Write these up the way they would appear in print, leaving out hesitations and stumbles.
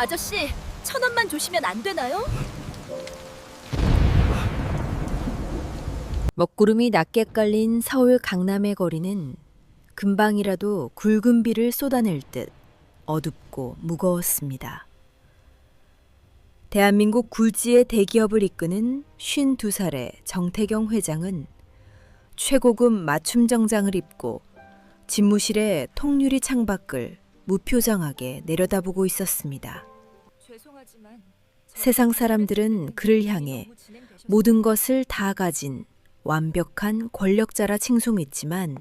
아저씨, 1,000원만 주시면 안 되나요? 먹구름이 낮게 깔린 서울 강남의 거리는 금방이라도 굵은 비를 쏟아낼 듯 어둡고 무거웠습니다. 대한민국 굴지의 대기업을 이끄는 52살의 정태경 회장은 최고급 맞춤 정장을 입고 집무실의 통유리 창밖을 무표정하게 내려다보고 있었습니다. 세상 사람들은 그를 향해 모든 것을 다 가진 완벽한 권력자라 칭송했지만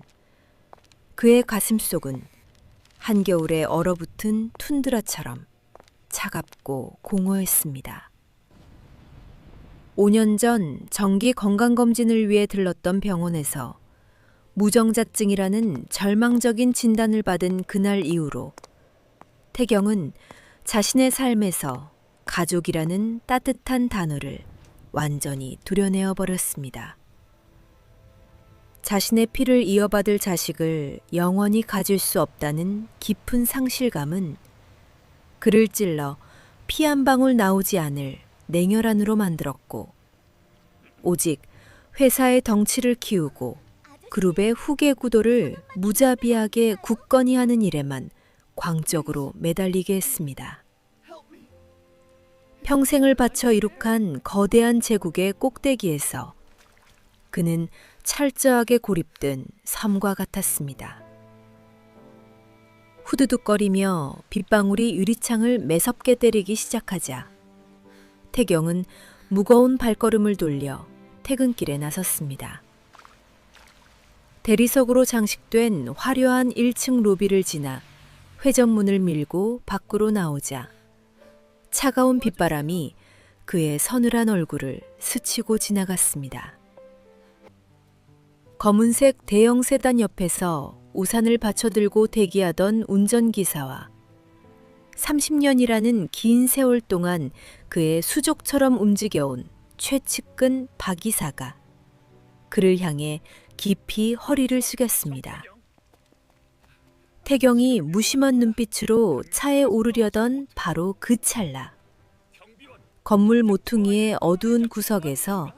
그의 가슴속은 한겨울에 얼어붙은 툰드라처럼 차갑고 공허했습니다. 5년 전 정기 건강검진을 위해 들렀던 병원에서 무정자증이라는 절망적인 진단을 받은 그날 이후로 태경은 자신의 삶에서 가족이라는 따뜻한 단어를 완전히 도려내어 버렸습니다. 자신의 피를 이어받을 자식을 영원히 가질 수 없다는 깊은 상실감은 그를 찔러 피 한 방울 나오지 않을 냉혈한으로 만들었고, 오직 회사의 덩치를 키우고 그룹의 후계 구도를 무자비하게 굳건히 하는 일에만 광적으로 매달리게 했습니다. 평생을 바쳐 이룩한 거대한 제국의 꼭대기에서 그는 철저하게 고립된 섬과 같았습니다. 후두둑거리며 빗방울이 유리창을 매섭게 때리기 시작하자 태경은 무거운 발걸음을 돌려 퇴근길에 나섰습니다. 대리석으로 장식된 화려한 1층 로비를 지나 회전문을 밀고 밖으로 나오자 차가운 빗바람이 그의 서늘한 얼굴을 스치고 지나갔습니다. 검은색 대형 세단 옆에서 우산을 받쳐들고 대기하던 운전기사와 30년이라는 긴 세월 동안 그의 수족처럼 움직여온 최측근 박 이사가 그를 향해 깊이 허리를 숙였습니다. 태경이 무심한 눈빛으로 차에 오르려던 바로 그 찰나 건물 모퉁이의 어두운 구석에서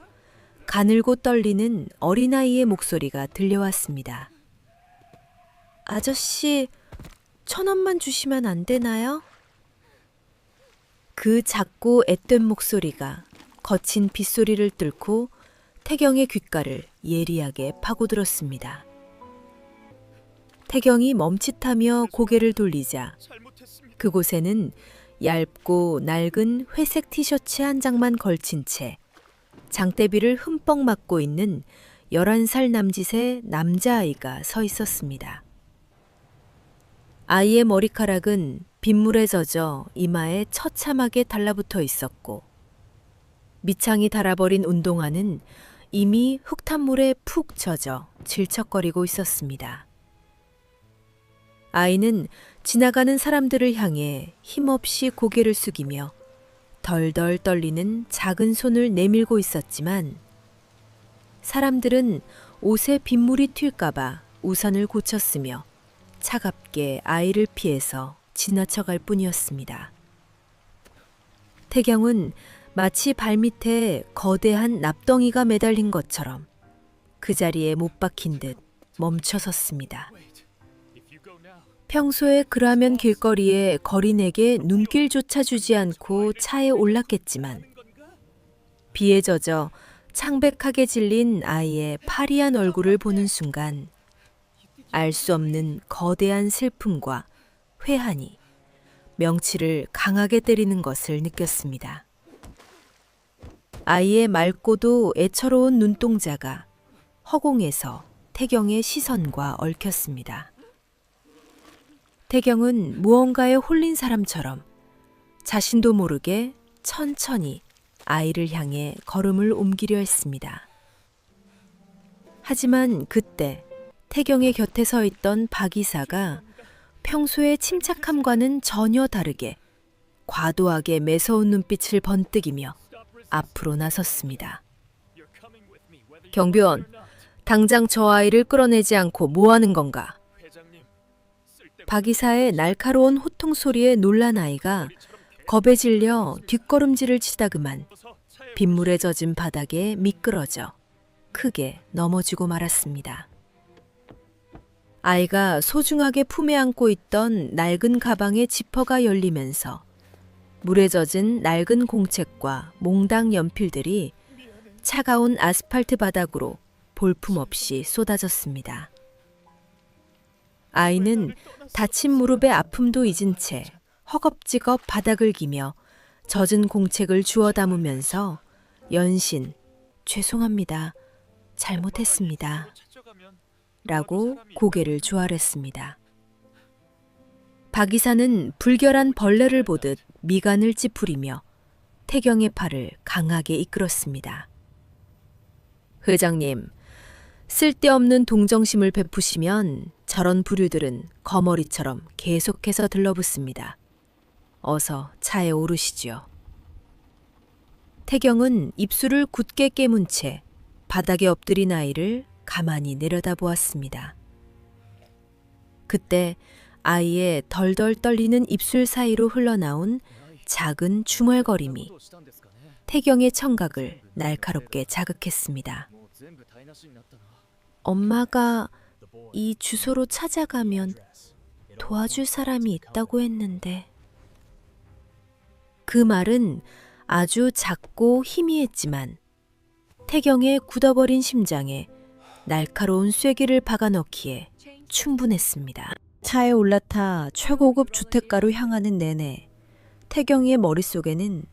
가늘고 떨리는 어린아이의 목소리가 들려왔습니다. 아저씨, 1,000원만 주시면 안 되나요? 그 작고 앳된 목소리가 거친 빗소리를 뚫고 태경의 귓가를 예리하게 파고들었습니다. 태경이 멈칫하며 고개를 돌리자 그곳에는 얇고 낡은 회색 티셔츠 한 장만 걸친 채 장대비를 흠뻑 맞고 있는 11살 남짓의 남자아이가 서 있었습니다. 아이의 머리카락은 빗물에 젖어 이마에 처참하게 달라붙어 있었고 밑창이 닳아버린 운동화는 이미 흙탕물에 푹 젖어 질척거리고 있었습니다. 아이는 지나가는 사람들을 향해 힘없이 고개를 숙이며 덜덜 떨리는 작은 손을 내밀고 있었지만 사람들은 옷에 빗물이 튈까봐 우산을 고쳤으며 차갑게 아이를 피해서 지나쳐갈 뿐이었습니다. 태경은 마치 발밑에 거대한 납덩이가 매달린 것처럼 그 자리에 못 박힌 듯 멈춰섰습니다. 평소에 그라면 길거리에 거린에게 눈길조차 주지 않고 차에 올랐겠지만 비에 젖어 창백하게 질린 아이의 파리한 얼굴을 보는 순간 알 수 없는 거대한 슬픔과 회한이 명치를 강하게 때리는 것을 느꼈습니다. 아이의 맑고도 애처로운 눈동자가 허공에서 태경의 시선과 얽혔습니다. 태경은 무언가에 홀린 사람처럼 자신도 모르게 천천히 아이를 향해 걸음을 옮기려 했습니다. 하지만 그때 태경의 곁에 서 있던 박 이사가 평소의 침착함과는 전혀 다르게 과도하게 매서운 눈빛을 번뜩이며 앞으로 나섰습니다. 경비원, 당장 저 아이를 끌어내지 않고 뭐 하는 건가? 박 이사의 날카로운 호통 소리에 놀란 아이가 겁에 질려 뒷걸음질을 치다 그만 빗물에 젖은 바닥에 미끄러져 크게 넘어지고 말았습니다. 아이가 소중하게 품에 안고 있던 낡은 가방의 지퍼가 열리면서 물에 젖은 낡은 공책과 몽당 연필들이 차가운 아스팔트 바닥으로 볼품없이 쏟아졌습니다. 아이는 다친 무릎의 아픔도 잊은 채 허겁지겁 바닥을 기며 젖은 공책을 주워 담으면서 연신 죄송합니다. 잘못했습니다. 라고 고개를 조아렸습니다. 박이사는 불결한 벌레를 보듯 미간을 찌푸리며 태경의 팔을 강하게 이끌었습니다. 회장님, 쓸데없는 동정심을 베푸시면 저런 부류들은 거머리처럼 계속해서 들러붙습니다. 어서 차에 오르시지요. 태경은 입술을 굳게 깨문 채 바닥에 엎드린 아이를 가만히 내려다보았습니다. 그때 아이의 덜덜 떨리는 입술 사이로 흘러나온 작은 중얼거림이 태경의 청각을 날카롭게 자극했습니다. 엄마가 이 주소로 찾아가면 도와줄 사람이 있다고 했는데. 그 말은 아주 작고 희미했지만 태경의 굳어버린 심장에 날카로운 쐐기를 박아넣기에 충분했습니다. 차에 올라타 최고급 주택가로 향하는 내내 태경이의 머릿속에는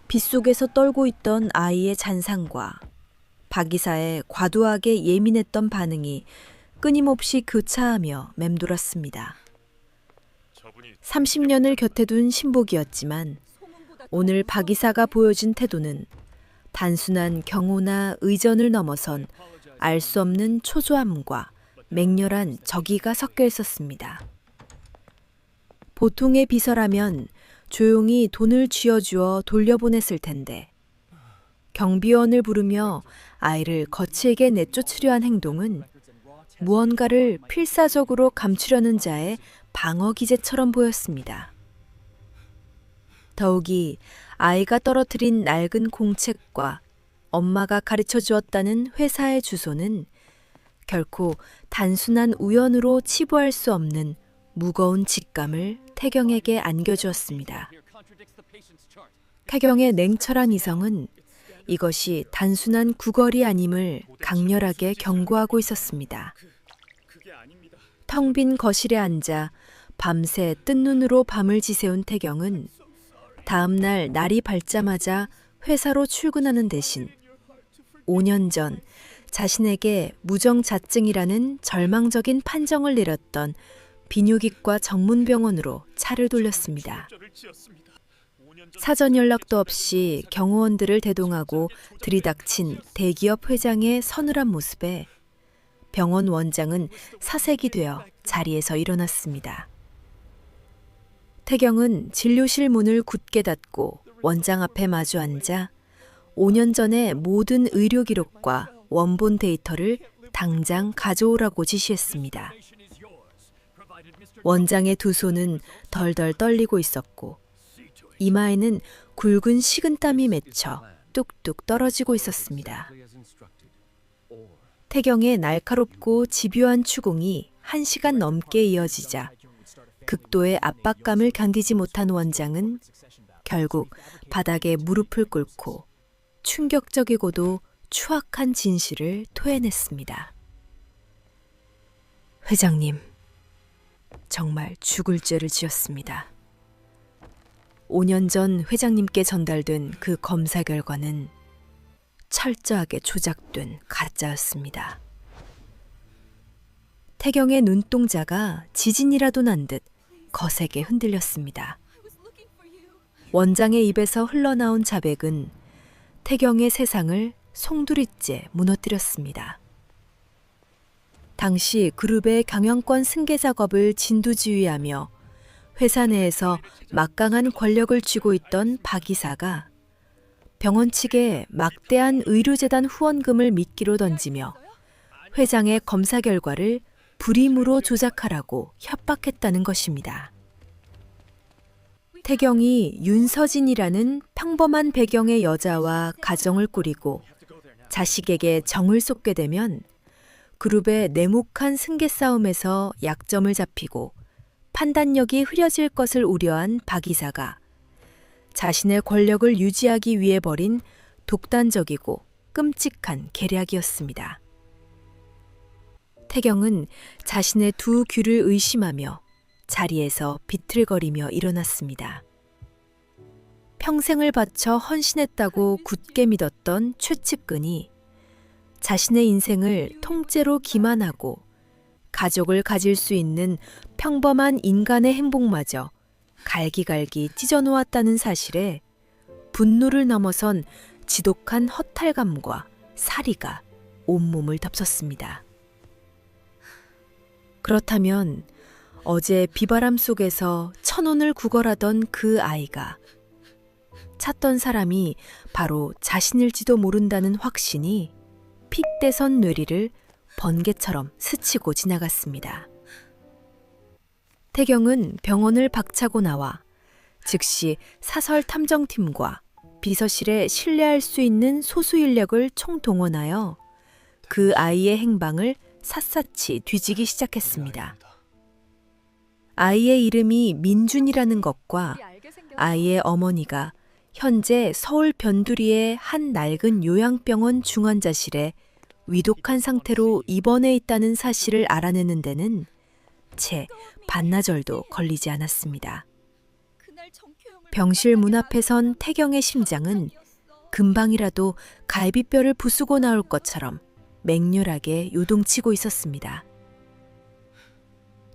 빗속에서 떨고 있던 아이의 잔상과 박이사의 과도하게 예민했던 반응이 끊임없이 교차하며 맴돌았습니다. 30년을 곁에 둔 신복이었지만 오늘 박이사가 보여준 태도는 단순한 경호나 의전을 넘어선 알 수 없는 초조함과 맹렬한 적의가 섞여 있었습니다. 보통의 비서라면 조용히 돈을 쥐어주어 돌려보냈을 텐데 경비원을 부르며 아이를 거칠게 내쫓으려 한 행동은 무언가를 필사적으로 감추려는 자의 방어 기제처럼 보였습니다. 더욱이 아이가 떨어뜨린 낡은 공책과 엄마가 가르쳐 주었다는 회사의 주소는 결코 단순한 우연으로 치부할 수 없는 무거운 직감을 태경에게 안겨주었습니다. 태경의 냉철한 이성은 이것이 단순한 구걸이 아님을 강렬하게 경고하고 있었습니다. 텅 빈 거실에 앉아 밤새 뜬 눈으로 밤을 지새운 태경은 다음 날 날이 밝자마자 회사로 출근하는 대신 5년 전 자신에게 무정자증이라는 절망적인 판정을 내렸던 비뇨기과 전문병원으로 차를 돌렸습니다. 사전 연락도 없이 경호원들을 대동하고 들이닥친 대기업 회장의 서늘한 모습에 병원 원장은 사색이 되어 자리에서 일어났습니다. 태경은 진료실 문을 굳게 닫고 원장 앞에 마주 앉아 5년 전의 모든 의료 기록과 원본 데이터를 당장 가져오라고 지시했습니다. 원장의 두 손은 덜덜 떨리고 있었고 이마에는 굵은 식은땀이 맺혀 뚝뚝 떨어지고 있었습니다. 태경의 날카롭고 집요한 추궁이 1시간 넘게 이어지자 극도의 압박감을 견디지 못한 원장은 결국 바닥에 무릎을 꿇고 충격적이고도 추악한 진실을 토해냈습니다. 회장님, 정말 죽을 죄를 지었습니다. 5년 전 회장님께 전달된 그 검사 결과는 철저하게 조작된 가짜였습니다. 태경의 눈동자가 지진이라도 난 듯 거세게 흔들렸습니다. 원장의 입에서 흘러나온 자백은 태경의 세상을 송두리째 무너뜨렸습니다. 당시 그룹의 경영권 승계 작업을 진두지휘하며 회사 내에서 막강한 권력을 쥐고 있던 박 이사가 병원 측에 막대한 의료재단 후원금을 미끼로 던지며 회장의 검사 결과를 불임으로 조작하라고 협박했다는 것입니다. 태경이 윤서진이라는 평범한 배경의 여자와 가정을 꾸리고 자식에게 정을 쏟게 되면 그룹의 냉혹한 승계 싸움에서 약점을 잡히고 판단력이 흐려질 것을 우려한 박 이사가 자신의 권력을 유지하기 위해 벌인 독단적이고 끔찍한 계략이었습니다. 태경은 자신의 두 귀를 의심하며 자리에서 비틀거리며 일어났습니다. 평생을 바쳐 헌신했다고 굳게 믿었던 최측근이 자신의 인생을 통째로 기만하고 가족을 가질 수 있는 평범한 인간의 행복마저 갈기갈기 찢어놓았다는 사실에 분노를 넘어선 지독한 허탈감과 사리가 온몸을 덮쳤습니다. 그렇다면 어제 비바람 속에서 천원을 구걸하던 그 아이가 찾던 사람이 바로 자신일지도 모른다는 확신이 픽대선 뇌리를 번개처럼 스치고 지나갔습니다. 태경은 병원을 박차고 나와 즉시 사설 탐정팀과 비서실에 신뢰할 수 있는 소수 인력을 총동원하여 그 아이의 행방을 샅샅이 뒤지기 시작했습니다. 아이의 이름이 민준이라는 것과 아이의 어머니가 현재 서울 변두리의 한 낡은 요양병원 중환자실에 위독한 상태로 입원해 있다는 사실을 알아내는 데는 채 반나절도 걸리지 않았습니다. 병실 문 앞에 선 태경의 심장은 금방이라도 갈비뼈를 부수고 나올 것처럼 맹렬하게 요동치고 있었습니다.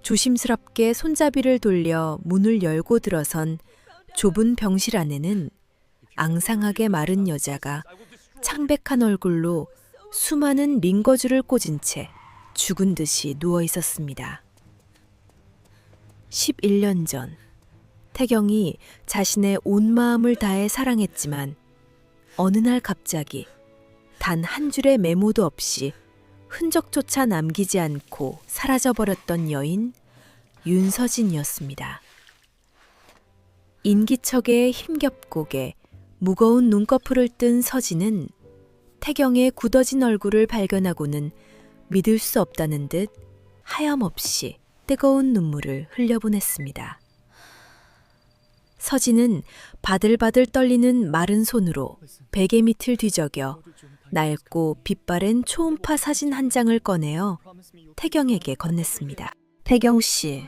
조심스럽게 손잡이를 돌려 문을 열고 들어선 좁은 병실 안에는 앙상하게 마른 여자가 창백한 얼굴로 수많은 링거줄을 꽂은 채 죽은 듯이 누워 있었습니다. 11년 전 태경이 자신의 온 마음을 다해 사랑했지만 어느 날 갑자기 단 한 줄의 메모도 없이 흔적조차 남기지 않고 사라져버렸던 여인 윤서진이었습니다. 인기척에 힘겹고게 무거운 눈꺼풀을 뜬 서진은 태경의 굳어진 얼굴을 발견하고는 믿을 수 없다는 듯 하염없이 뜨거운 눈물을 흘려보냈습니다. 서진은 바들바들 떨리는 마른 손으로 베개 밑을 뒤적여 낡고 빛바랜 초음파 사진 한 장을 꺼내어 태경에게 건넸습니다. 태경 씨,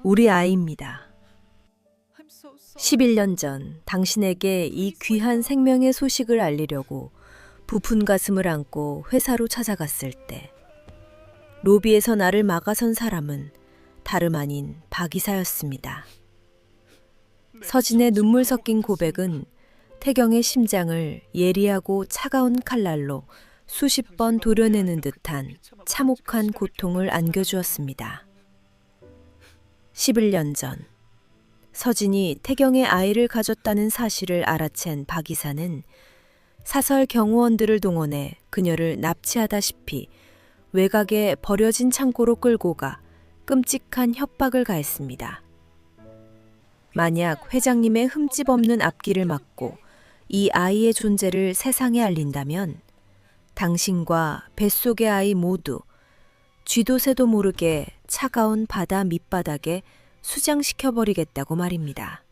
우리 아이입니다. 11년 전 당신에게 이 귀한 생명의 소식을 알리려고 부푼 가슴을 안고 회사로 찾아갔을 때 로비에서 나를 막아선 사람은 다름 아닌 박 이사였습니다. 서진의 눈물 섞인 고백은 태경의 심장을 예리하고 차가운 칼날로 수십 번 도려내는 듯한 참혹한 고통을 안겨주었습니다. 11년 전 서진이 태경의 아이를 가졌다는 사실을 알아챈 박 이사는 사설 경호원들을 동원해 그녀를 납치하다시피 외곽에 버려진 창고로 끌고 가 끔찍한 협박을 가했습니다. 만약 회장님의 흠집 없는 앞길을 막고 이 아이의 존재를 세상에 알린다면 당신과 뱃속의 아이 모두 쥐도 새도 모르게 차가운 바다 밑바닥에 수장시켜버리겠다고 말입니다.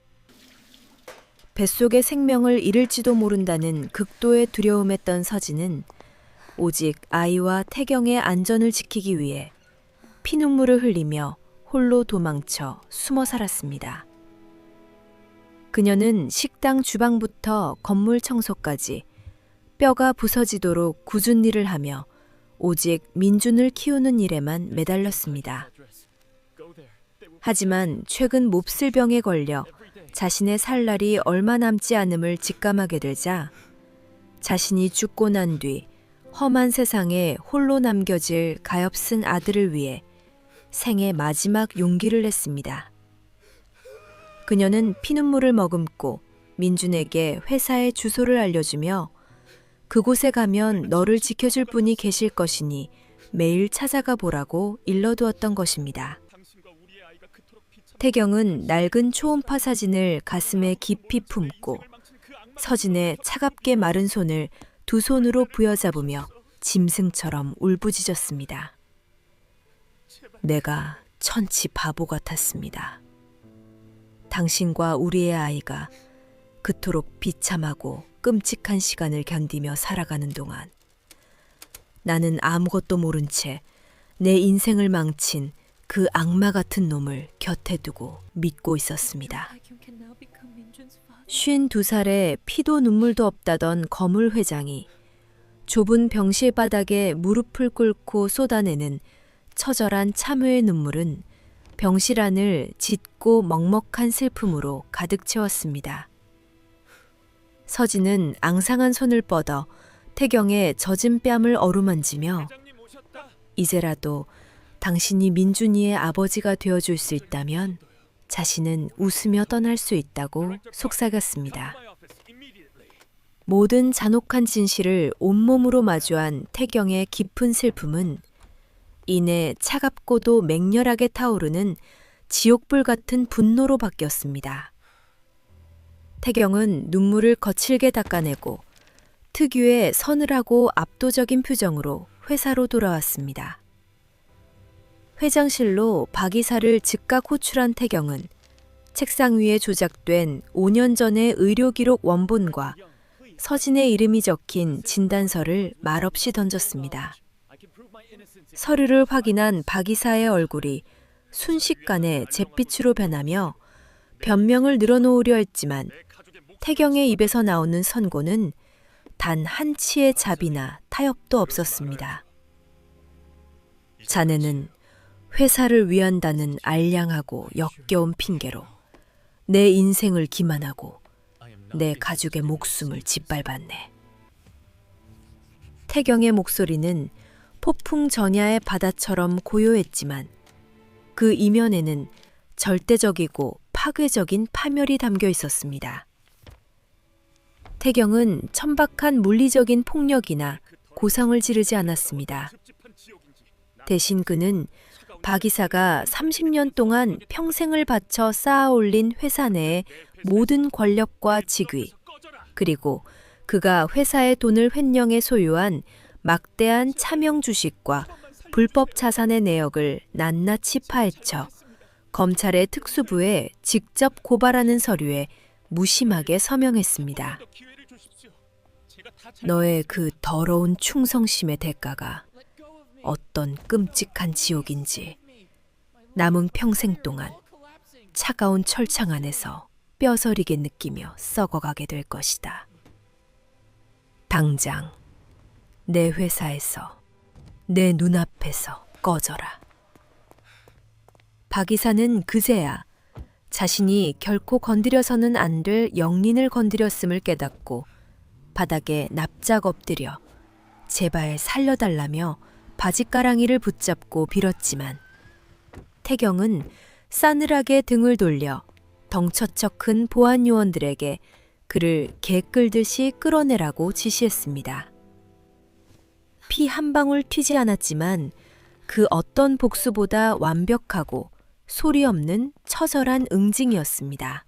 뱃속의 생명을 잃을지도 모른다는 극도의 두려움에 떤 서진은 오직 아이와 태경의 안전을 지키기 위해 피눈물을 흘리며 홀로 도망쳐 숨어 살았습니다. 그녀는 식당 주방부터 건물 청소까지 뼈가 부서지도록 굳은 일을 하며 오직 민준을 키우는 일에만 매달렸습니다. 하지만 최근 몹쓸병에 걸려 자신의 살 날이 얼마 남지 않음을 직감하게 되자 자신이 죽고 난 뒤 험한 세상에 홀로 남겨질 가엾은 아들을 위해 생애 마지막 용기를 냈습니다. 그녀는 피눈물을 머금고 민준에게 회사의 주소를 알려주며 그곳에 가면 너를 지켜줄 분이 계실 것이니 매일 찾아가 보라고 일러두었던 것입니다. 태경은 낡은 초음파 사진을 가슴에 깊이 품고 서진의 차갑게 마른 손을 두 손으로 부여잡으며 짐승처럼 울부짖었습니다. 내가 천치 바보 같았습니다. 당신과 우리의 아이가 그토록 비참하고 끔찍한 시간을 견디며 살아가는 동안 나는 아무것도 모른 채 내 인생을 망친 그 악마 같은 놈을 곁에 두고 믿고 있었습니다. 52살에 피도 눈물도 없다던 거물 회장이 좁은 병실 바닥에 무릎을 꿇고 쏟아내는 처절한 참회의 눈물은 병실 안을 짙고 먹먹한 슬픔으로 가득 채웠습니다. 서진은 앙상한 손을 뻗어 태경의 젖은 뺨을 어루만지며 이제라도 당신이 민준이의 아버지가 되어줄 수 있다면 자신은 웃으며 떠날 수 있다고 속삭였습니다. 모든 잔혹한 진실을 온몸으로 마주한 태경의 깊은 슬픔은 이내 차갑고도 맹렬하게 타오르는 지옥불 같은 분노로 바뀌었습니다. 태경은 눈물을 거칠게 닦아내고 특유의 서늘하고 압도적인 표정으로 회사로 돌아왔습니다. 회장실로 박 이사를 즉각 호출한 태경은 책상 위에 조작된 5년 전의 의료기록 원본과 서진의 이름이 적힌 진단서를 말없이 던졌습니다. 서류를 확인한 박 이사의 얼굴이 순식간에 잿빛으로 변하며 변명을 늘어놓으려 했지만 태경의 입에서 나오는 선고는 단 한 치의 자비나 타협도 없었습니다. 자네는 회사를 위한다는 알량하고 역겨운 핑계로 내 인생을 기만하고 내 가족의 목숨을 짓밟았네. 태경의 목소리는 폭풍 전야의 바다처럼 고요했지만 그 이면에는 절대적이고 파괴적인 파멸이 담겨 있었습니다. 태경은 천박한 물리적인 폭력이나 고성을 지르지 않았습니다. 대신 그는 박 이사가 30년 동안 평생을 바쳐 쌓아올린 회사 내의 모든 권력과 직위, 그리고 그가 회사의 돈을 횡령해 소유한 막대한 차명 주식과 불법 자산의 내역을 낱낱이 파헤쳐 검찰의 특수부에 직접 고발하는 서류에 무심하게 서명했습니다. 너의 그 더러운 충성심의 대가가 어떤 끔찍한 지옥인지 남은 평생 동안 차가운 철창 안에서 뼈저리게 느끼며 썩어가게 될 것이다. 당장 내 회사에서 내 눈앞에서 꺼져라. 박 이사는 그제야 자신이 결코 건드려서는 안 될 영린을 건드렸음을 깨닫고 바닥에 납작 엎드려 제발 살려달라며 바지가랑이를 붙잡고 빌었지만 태경은 싸늘하게 등을 돌려 덩처쳐 큰 보안 요원들에게 그를 개 끌듯이 끌어내라고 지시했습니다. 피 한 방울 튀지 않았지만 그 어떤 복수보다 완벽하고 소리 없는 처절한 응징이었습니다.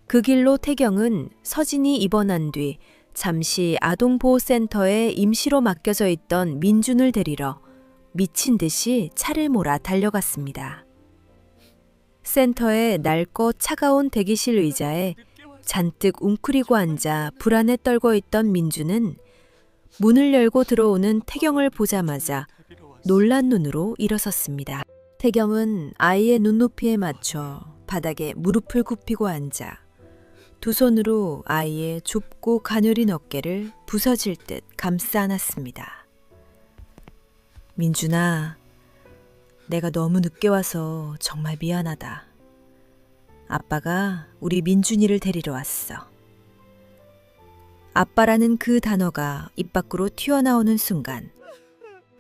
그 길로 태경은 서진이 입원한 뒤 잠시 아동보호센터에 임시로 맡겨져 있던 민준을 데리러 미친 듯이 차를 몰아 달려갔습니다. 센터의 낡고 차가운 대기실 의자에 잔뜩 웅크리고 앉아 불안에 떨고 있던 민준은 문을 열고 들어오는 태경을 보자마자 놀란 눈으로 일어섰습니다. 태경은 아이의 눈높이에 맞춰 바닥에 무릎을 굽히고 앉아 두 손으로 아이의 좁고 가녀린 어깨를 부서질 듯 감싸 안았습니다. 민준아, 내가 너무 늦게 와서 정말 미안하다. 아빠가 우리 민준이를 데리러 왔어. 아빠라는 그 단어가 입 밖으로 튀어나오는 순간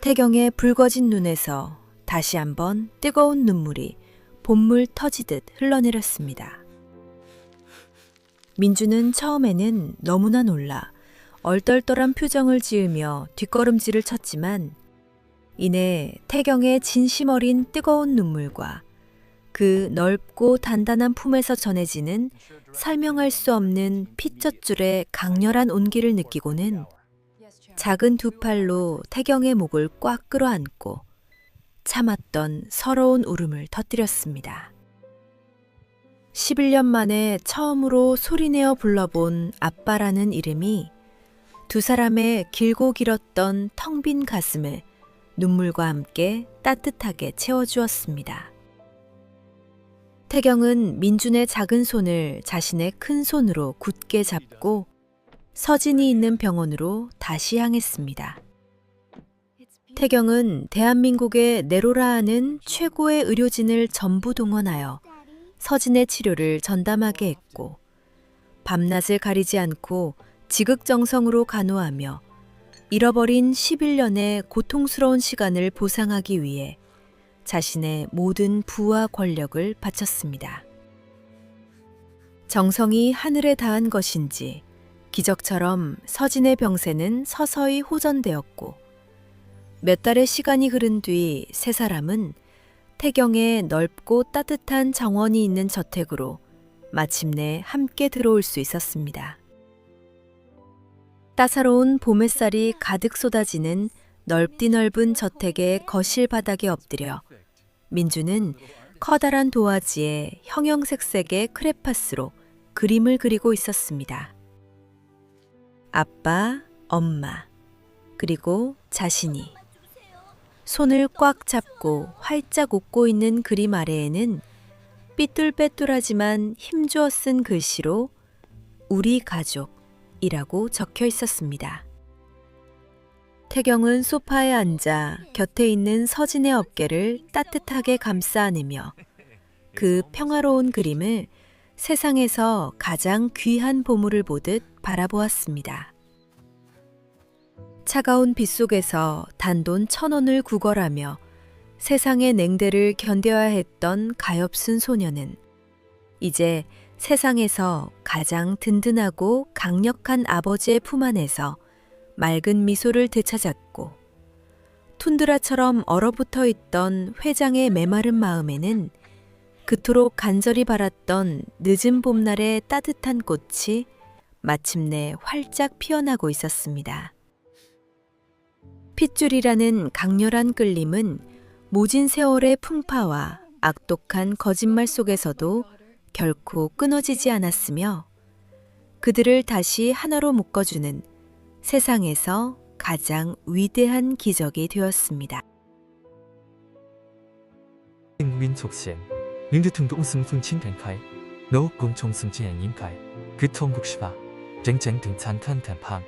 태경의 붉어진 눈에서 다시 한번 뜨거운 눈물이 봇물 터지듯 흘러내렸습니다. 민주는 처음에는 너무나 놀라 얼떨떨한 표정을 지으며 뒷걸음질을 쳤지만 이내 태경의 진심 어린 뜨거운 눈물과 그 넓고 단단한 품에서 전해지는 설명할 수 없는 핏젖줄의 강렬한 온기를 느끼고는 작은 두 팔로 태경의 목을 꽉 끌어안고 참았던 서러운 울음을 터뜨렸습니다. 11년 만에 처음으로 소리내어 불러본 아빠라는 이름이 두 사람의 길고 길었던 텅 빈 가슴을 눈물과 함께 따뜻하게 채워주었습니다. 태경은 민준의 작은 손을 자신의 큰 손으로 굳게 잡고 서진이 있는 병원으로 다시 향했습니다. 태경은 대한민국의 내로라 하는 최고의 의료진을 전부 동원하여 서진의 치료를 전담하게 했고 밤낮을 가리지 않고 지극정성으로 간호하며 잃어버린 11년의 고통스러운 시간을 보상하기 위해 자신의 모든 부와 권력을 바쳤습니다. 정성이 하늘에 닿은 것인지 기적처럼 서진의 병세는 서서히 호전되었고 몇 달의 시간이 흐른 뒤 세 사람은 태경의 넓고 따뜻한 정원이 있는 저택으로 마침내 함께 들어올 수 있었습니다. 따사로운 봄 햇살이 가득 쏟아지는 넓디 넓은 저택의 거실 바닥에 엎드려 민주는 커다란 도화지에 형형색색의 크레파스로 그림을 그리고 있었습니다. 아빠, 엄마, 그리고 자신이 손을 꽉 잡고 활짝 웃고 있는 그림 아래에는 삐뚤빼뚤하지만 힘주어 쓴 글씨로 우리 가족이라고 적혀 있었습니다. 태경은 소파에 앉아 곁에 있는 서진의 어깨를 따뜻하게 감싸 안으며 그 평화로운 그림을 세상에서 가장 귀한 보물을 보듯 바라보았습니다. 차가운 빗속에서 단돈 1,000원을 구걸하며 세상의 냉대를 견뎌야 했던 가엾은 소녀는 이제 세상에서 가장 든든하고 강력한 아버지의 품 안에서 맑은 미소를 되찾았고 툰드라처럼 얼어붙어 있던 회장의 메마른 마음에는 그토록 간절히 바랐던 늦은 봄날의 따뜻한 꽃이 마침내 활짝 피어나고 있었습니다. 핏줄이라는 강렬한 끌림은 모진 세월의 풍파와 악독한 거짓말 속에서도 결코 끊어지지 않았으며 그들을 다시 하나로 묶어주는 세상에서 가장 위대한 기적이 되었습니다. 民族性，领着疼痛生分情感开，老公重生之人应该，佢痛苦是吧？真正等残看谈判。